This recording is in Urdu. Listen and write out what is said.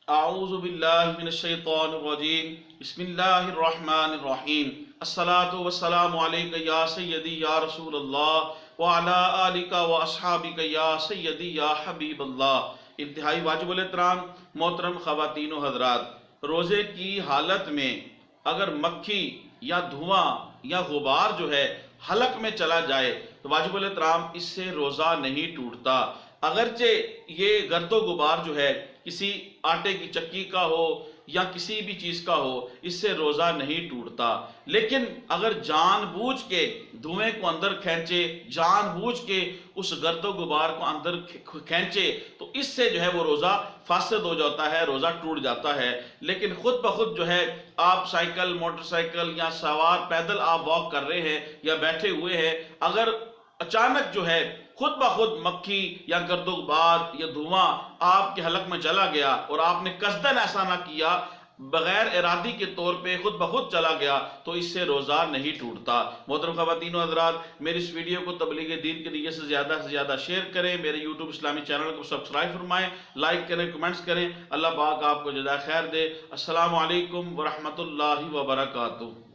اعوذ باللہ من الشیطان الرجیم بسم اللہ الرحمن الرحیم الصلاة والسلام علیکہ یا سیدی یا رسول اللہ وعلا آلکہ واصحابکہ یا سیدی یا حبیب اللہ۔ انتہائی واجب الاحترام محترم خواتین و حضرات، روزے کی حالت میں اگر مکھی یا دھواں یا غبار جو ہے حلق میں چلا جائے تو واجب الاحترام اس سے روزہ نہیں ٹوٹتا۔ اگرچہ یہ گرد و غبار جو ہے کسی آٹے کی چکی کا ہو یا کسی بھی چیز کا ہو، اس سے روزہ نہیں ٹوٹتا، لیکن اگر جان بوجھ کے دھوئیں کو اندر کھینچے، جان بوجھ کے اس گرد و غبار کو اندر کھینچے تو اس سے جو ہے وہ روزہ فاسد ہو جاتا ہے، روزہ ٹوٹ جاتا ہے۔ لیکن خود بخود جو ہے آپ سائیکل، موٹر سائیکل یا سوار پیدل آپ واک کر رہے ہیں یا بیٹھے ہوئے ہیں، اگر اچانک جو ہے خود بخود مکھی یا گرد و غبار یا دھواں آپ کے حلق میں چلا گیا اور آپ نے قصداً ایسا نہ کیا، بغیر ارادی کے طور پہ خود بخود چلا گیا تو اس سے روزہ نہیں ٹوٹتا۔ محترم خواتین و حضرات، میری اس ویڈیو کو تبلیغ دین کے لیے سے زیادہ شیئر کریں، میرے یوٹیوب اسلامی چینل کو سبسکرائب فرمائیں، لائک کریں، کمنٹس کریں۔ اللہ پاک آپ کو جزائے خیر دے۔ السلام علیکم ورحمۃ اللہ وبرکاتہ۔